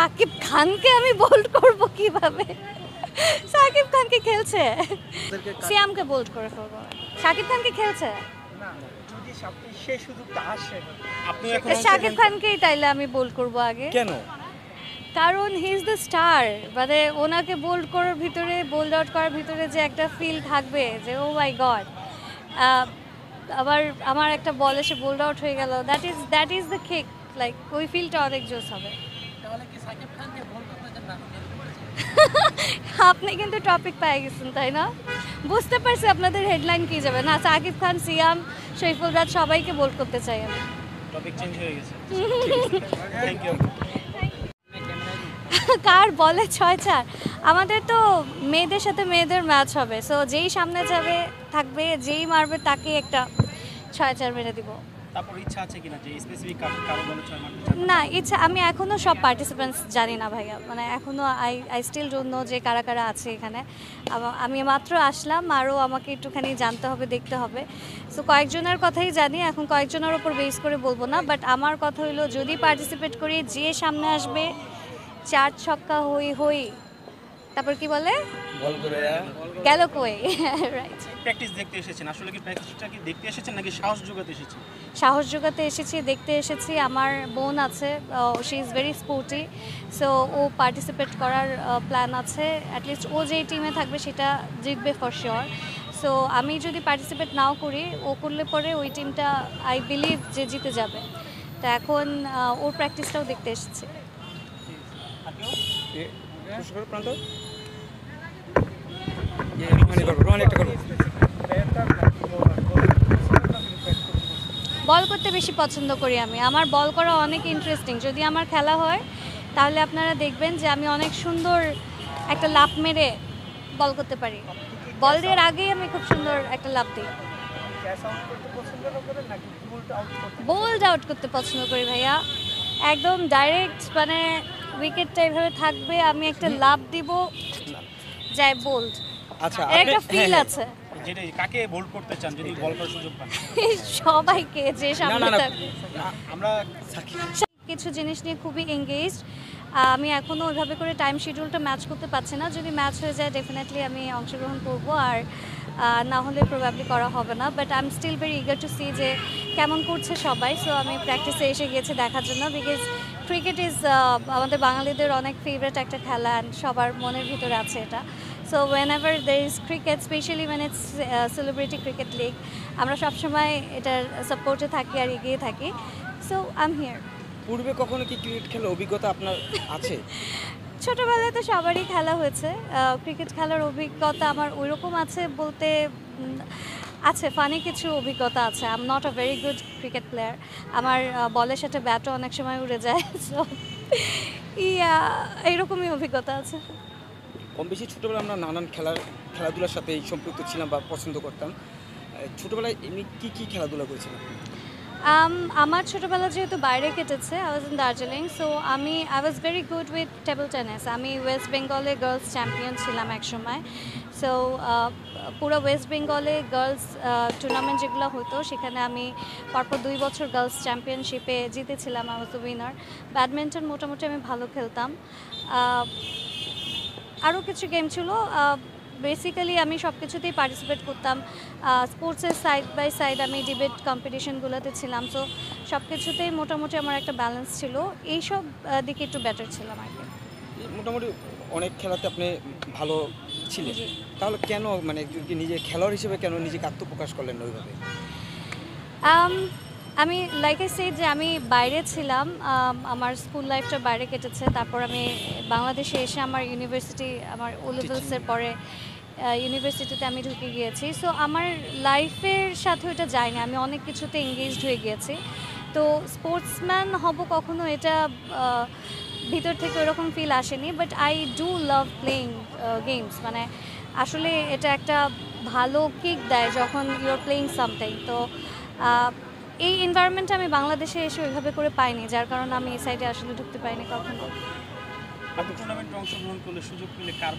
সাকিব খানকে আমি বোল্ড করব কিভাবে? সাকিব খানকে খেলছে, সিয়ামকে বোল্ড করে ফেলবো। সাকিব খানকে খেলছে না, যদি সেই সুযোগটা আসে আপনি এখন সাকিব খানকেই তাইলে আমি বোল্ড করব আগে। কেন? কারণ হি ইজ দ্য স্টার, মানে ওনাকে বোল্ড করার ভিতরে, বোল্ড আউট করার ভিতরে যে একটা ফিল থাকবে যে ও মাই গড, আবার আমার একটা বল এসে বোল্ড আউট হয়ে গেল, that is the kick, like ওই ফিলটা অনেক জোস হবে। তাহলে কি সাকিব খানকে বোল্ড করতে চান না? আপনি কিন্তু টপিক পেয়ে গেছেন তাই না? বুঝতে পারছি আপনাদের হেডলাইন কি যাবে না। সাকিব খান, সিয়াম, শরীফুল রাজ সবাইকে বোল্ড করতে চাই আমি। টপিক চেঞ্জ হয়ে গেছে। Thank you. কার বলে 6-4? আমাদের তো মেয়েদের সাথে মেয়েদের ম্যাচ হবে, সো যেই সামনে যাবে থাকবে, যেই মারবে তাকে একটা 6-4 মেরে দিব। তারপর ইচ্ছা আছে কিনা যে স্পেসিফিক কারো বলে 6 মারতে চান? না, ইচ্ছা, আমি এখনও সব পার্টিসিপেন্টস জানি না ভাইয়া, মানে এখনও আই স্টিল ডোন্ট নো যে কারা কারা আছে এখানে। আমি মাত্র আসলাম, আরও আমাকে একটুখানি জানতে হবে, দেখতে হবে। সো কয়েকজনের কথাই জানি, এখন কয়েকজনের ওপর বেস করে বলবো না, বাট আমার কথা হলো যদি পার্টিসিপেট করি, যে সামনে আসবে 4 ছক্কা হই হই, তারপর কি বলে বল করে গেল কই। রাইট, প্র্যাকটিস দেখতে এসেছেন, আসলে কি প্র্যাকটিসটা কি দেখতে এসেছেন নাকি সাহস জোগাতে এসেছেন? সাহস জোগাতে এসেছি, দেখতে এসেছি। আমার বোন আছে, she is very sporty, so ও পার্টিসিপেট করার প্ল্যান আছে। অ্যাটলিস্ট ও যেই টিমে থাকবে সেটা জিতবে ফর শিওর। সো আমি যদি পার্টিসিপেট নাও করি, ও করলে পরে ওই টিমটা আই বিলিভ যে জিতে যাবে। তো এখন ওর প্র্যাকটিসটাও দেখতে এসেছি। আর কেউ? পুষ্কর প্রান্ত রোহানি করবো, রোহানি একটা করবো। বল করতে বেশি পছন্দ করি আমি, আমার বল করা অনেক ইন্টারেস্টিং। যদি আমার খেলা হয় তাহলে আপনারা দেখবেন যে আমি অনেক সুন্দর একটা লাফ মেরে বল করতে পারি। বল দেওয়ার আগেই আমি খুব সুন্দর একটা লাফ দিই। ক্যাচ আউট করতে পছন্দ করেন নাকি বোল্ড আউট করতে? বোল্ড আউট করতে পছন্দ করি ভাইয়া, একদম ডাইরেক্ট, মানে উইকেটটা এভাবে থাকবে, আমি একটা লাফ দিব, যাই বোল্ড। আচ্ছা, একটা ফিল আছে। যেটা কাকে বোল্ড করতে চান যদি বল করার সুযোগ পান? সবাইকে যে সামনে না, থাকবে। আমরা কিছু জিনিস নিয়ে খুবই এঙ্গেজড। আমি এখনও ওইভাবে করে টাইম শিডিউলটা ম্যাচ করতে পারছি না। যদি ম্যাচ হয়ে যায় ডেফিনেটলি আমি অংশগ্রহণ করব, আর না হলে প্রবাবলি করা হবে না। But I am still very eager to see যে কেমন করছে সবাই। সো আমি প্র্যাকটিসে এসে গিয়েছি দেখার জন্য, বিকজ ক্রিকেট ইজ আমাদের বাঙালিদের অনেক ফেভারিট একটা খেলা, অ্যান্ড সবার মনের ভিতরে আছে এটা। So whenever there is cricket, especially when it's celebrity cricket league, আমরা সবসময় এটার সাপোর্টে থাকি আর এগিয়ে থাকি। So I am here. পূর্বে কখনো কি ক্রিকেট খেলার অভিজ্ঞতা আপনার আছে? ছোটোবেলায় তো সবারই খেলা হয়েছে, ক্রিকেট খেলার অভিজ্ঞতা আমার ওইরকম আছে বলতে আছে, ফানি কিছু অভিজ্ঞতা আছে। I am not a very good cricket player, আমার বলের সাথে ব্যাটও অনেক সময় উড়ে যায়। সো এইরকমই অভিজ্ঞতা আছে। কম বেশি ছোটোবেলায় আমরা নানান খেলাধুলার সাথে সম্পৃক্ত ছিলাম বা পছন্দ করতাম। ছোটোবেলায় এমনি কী খেলাধুলা করেছিলাম? আমার ছোটোবেলা যেহেতু বাইরে কেটেছে, I was in Darjeeling, so I was very good with table tennis. আমি ওয়েস্ট বেঙ্গলে গার্লস চ্যাম্পিয়ন ছিলাম এক সময়। সো পুরো ওয়েস্ট বেঙ্গলে গার্লস টুর্নামেন্ট যেগুলো হতো সেখানে আমি পরপর 2 বছর গার্লস চ্যাম্পিয়নশিপে জিতেছিলাম, I was the winner. Badminton মোটামুটি আমি ভালো খেলতাম। আরও কিছু গেম ছিল, বেসিক্যালি আমি সব কিছুতেই পার্টিসিপেট করতাম। স্পোর্টসের সাইড বাই সাইড আমি ডিবেট কম্পিটিশনগুলোতে ছিলাম। সো সব কিছুতেই মোটামুটি আমার একটা ব্যালেন্স ছিল, এইসব দিকে একটু বেটার ছিলাম আর কি। মোটামুটি অনেক খেলাতে আপনি ভালো ছিলেন, জি। তাহলে কেন মানে নিজে খেলোয়াড় হিসেবে কেন নিজেকে আত্মপ্রকাশ করলেন না ওইভাবে? আমি লাইক আই সেড যে আমি বাইরে ছিলাম, আমার স্কুল লাইফটা বাইরে কেটেছে। তারপর আমি বাংলাদেশে এসে আমার ইউনিভার্সিটি, আমার ও লেভেলসের পরে ইউনিভার্সিটিতে আমি ঢুকে গিয়েছি। সো আমার লাইফের সাথে ওইটা যায়নি, আমি অনেক কিছুতে এঙ্গেজড হয়ে গিয়েছি। তো স্পোর্টসম্যান হব কখনো এটা ভিতর থেকে ওরকম ফিল আসেনি, but I do love playing games. মানে আসলে এটা একটা ভালো কিক দেয় যখন ইউ আর প্লেয়িং সামথিং। তো এই এনভায়রনমেন্টটা আমি বাংলাদেশে এসে ওইভাবে করে পাইনি, যার কারণে আমি এই সাইডে আসলে ঢুকতে পারিনি কখনো। আপনি টুর্নামেন্টে অংশগ্রহণ করলে সুযোগ পেলে কার